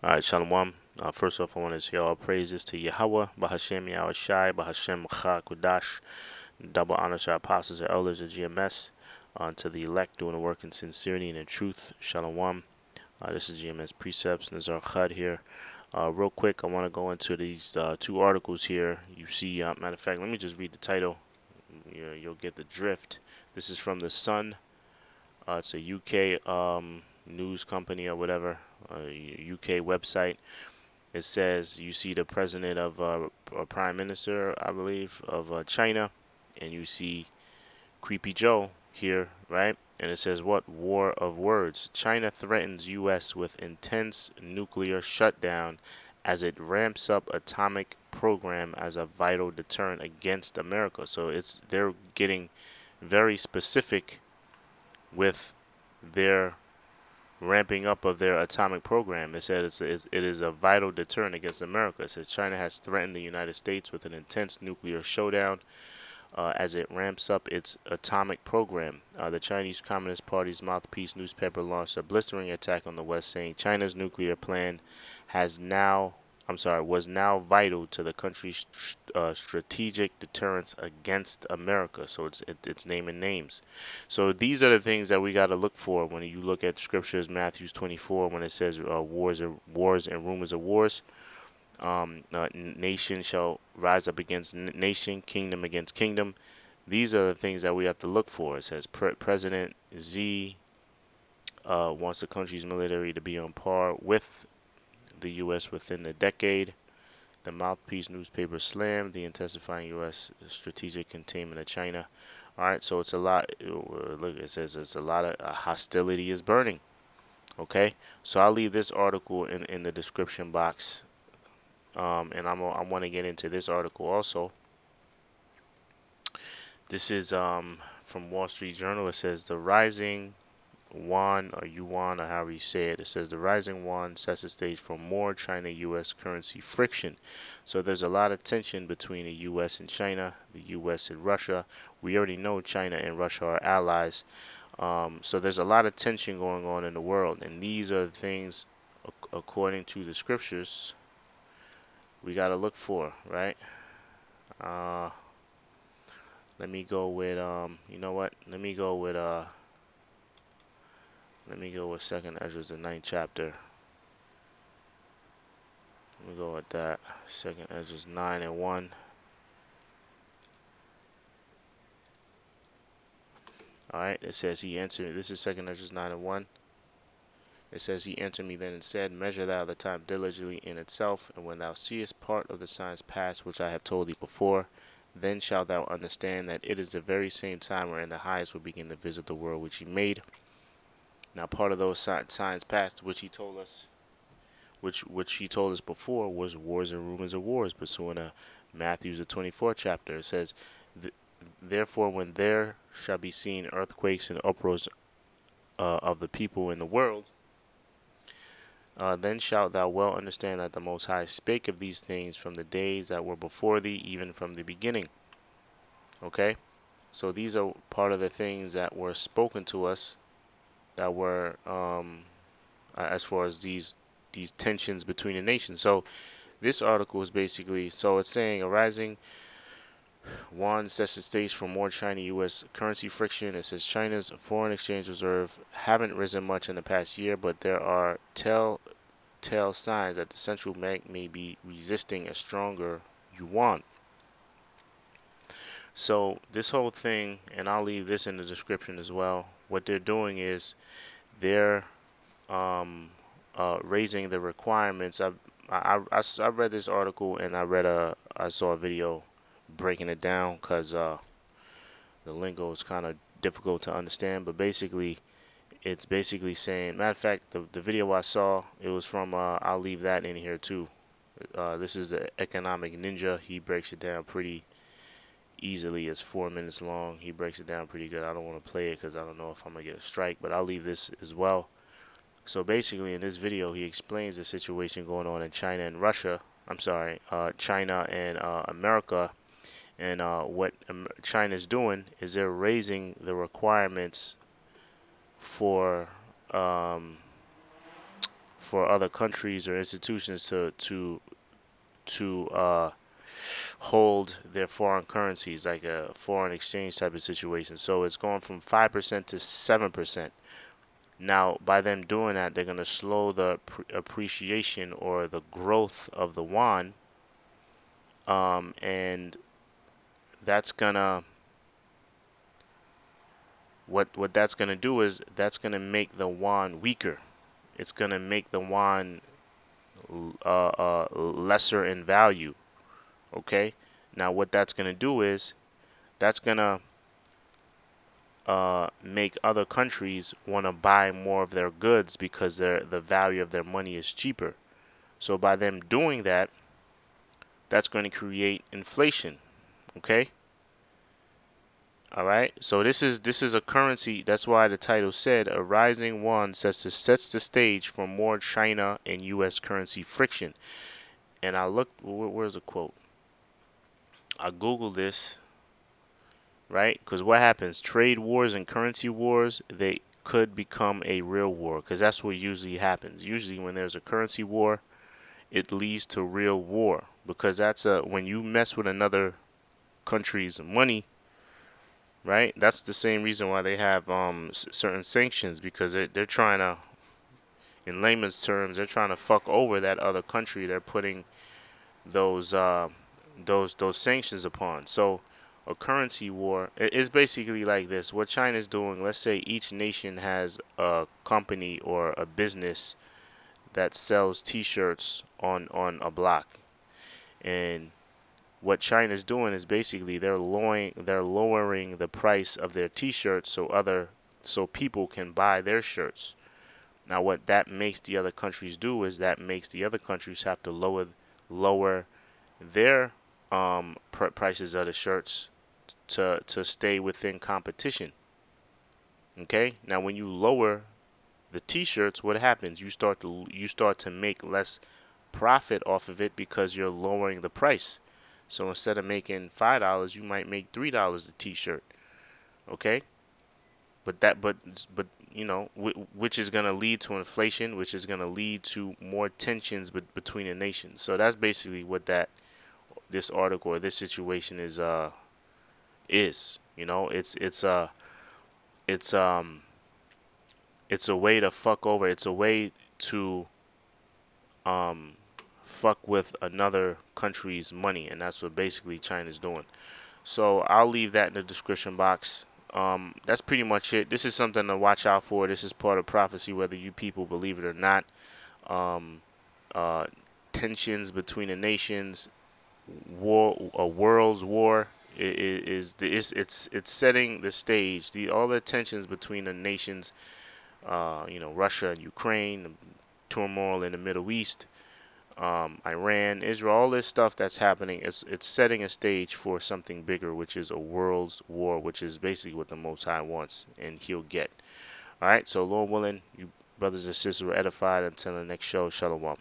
All right, shalawam. First off, I want to say all praises to Yahawah, bahasham, Yahawashi, bahasham, Kudash. Double honors to our apostles and elders of GMS, to the elect doing the work in sincerity and in truth. Shalom. This is GMS Precepts, and there's our Chad here. Real quick, I want to go into these two articles here. You see, matter of fact, let me just read the title. You'll get the drift. This is from The Sun. It's a UK news company or whatever, UK website. It says you see the president of Prime Minister, I believe, of China, and you see Creepy Joe here, right? And it says what? War of words. China threatens U.S. with intense nuclear shutdown as it ramps up atomic program as a vital deterrent against America. So they're getting very specific with their ramping up of their atomic program. It said it is a vital deterrent against America. It says China has threatened the United States with an intense nuclear showdown as it ramps up its atomic program. The Chinese Communist Party's mouthpiece newspaper launched a blistering attack on the West, saying China's nuclear plan was now vital to the country's strategic deterrence against America. So it's naming names. So these are the things that we got to look for when you look at scriptures, Matthew 24, when it says wars and rumors of wars. Nation shall rise up against nation, kingdom against kingdom. These are the things that we have to look for. It says President Z wants the country's military to be on par with the U.S. within the decade. The mouthpiece newspaper slammed the intensifying U.S. strategic containment of China. All right, so it's a lot. Look, it says it's a lot of hostility is burning. Okay, so I'll leave this article in the description box. And I want to get into this article also. This is from Wall Street Journal. It says the rising Yuan or Yuan or however you say it. It says the rising Yuan sets the stage for more China-U.S. currency friction. So there's a lot of tension between the U.S. and China, the U.S. and Russia. We already know China and Russia are allies. So there's a lot of tension going on in the world, and these are the things, according to the scriptures, we got to look for, right? Let me go with you know what? Let me go with Second Ezra, the ninth chapter. Let me go with that. Second Ezra 9:1. All right. It says he answered. This is Second Ezra 9:1. It says he answered me then and said, Measure thou the time diligently in itself, and when thou seest part of the signs past which I have told thee before, then shalt thou understand that it is the very same time wherein the highest will begin to visit the world which he made. Now, part of those signs past, which he told us, which he told us before, was wars and rumors of wars. Pursuant to Matthew's the 24th chapter, it says, Therefore, when there shall be seen earthquakes and uproars of the people in the world, then shalt thou well understand that the Most High spake of these things from the days that were before thee, even from the beginning. Okay? So these are part of the things that were spoken to us, that were as far as these tensions between the nations. So this article is basically, so it's saying a rising Yuan sets the stage for more China-U.S. currency friction. It says China's foreign exchange reserve haven't risen much in the past year, but there are telltale signs that the central bank may be resisting a stronger yuan. So this whole thing, and I'll leave this in the description as well. What they're doing is they're raising the requirements. I read this article and I saw a video breaking it down because the lingo is kind of difficult to understand. But basically, it's basically saying. Matter of fact, the video I saw, it was from. I'll leave that in here too. This is the Economic Ninja. He breaks it down pretty easily. It's 4 minutes long. He breaks it down pretty good. I don't want to play it because I don't know if I'm gonna get a strike, but I'll leave this as well. So basically, in this video, he explains the situation going on in China and Russia. I'm sorry, China and America. And what China's doing is they're raising the requirements for for other countries or institutions to hold their foreign currencies, like a foreign exchange type of situation. So it's going from 5% to 7%. Now, by them doing that, they're going to slow the appreciation or the growth of the yuan, and that's gonna what that's gonna do is that's gonna make the yuan weaker. It's gonna make the yuan lesser in value. Okay. Now, what that's gonna do is that's gonna make other countries want to buy more of their goods because the value of their money is cheaper. So by them doing that, that's going to create inflation. Okay. All right. So this is a currency. That's why the title said a rising yuan sets the stage for more China and U.S. currency friction. And I looked. Where's the quote? I googled this. Right? Because what happens? Trade wars and currency wars, they could become a real war, because that's what usually happens. Usually, when there's a currency war, it leads to real war, because that's when you mess with another country's money, right? That's the same reason why they have certain sanctions, because they're trying to, in layman's terms, they're trying to fuck over that other country they're putting those those sanctions upon. So a currency war is basically like this. What China's doing, let's say each nation has a company or a business that sells t-shirts on a block. And what China's doing is basically they're lowering the price of their t-shirts so people can buy their shirts. Now what that makes the other countries do is that makes the other countries have to lower their prices of the shirts to stay within competition. Okay? Now when you lower the t-shirts, what happens? You start to make less profit off of it because you're lowering the price. So instead of making $5, you might make $3 a t-shirt. Okay? But which is going to lead to inflation, which is going to lead to more tensions between the nations. So that's basically what this article or this situation is. It's a way to fuck over. It's a way to um fuck with another country's money, and that's what basically China's doing. So I'll leave that in the description box. That's pretty much it. This is something to watch out for. This is part of prophecy, whether you people believe it or not. Um, uh, Tensions between the nations, a world's war it's setting the stage. All the tensions between the nations, Russia and Ukraine, turmoil in the Middle East, Iran, Israel, all this stuff that's happening. It's setting a stage for something bigger, which is a world's war, which is basically what the Most High wants, and He'll get. All right. So Lord willing, you brothers and sisters were edified. Until the next show, shalawam.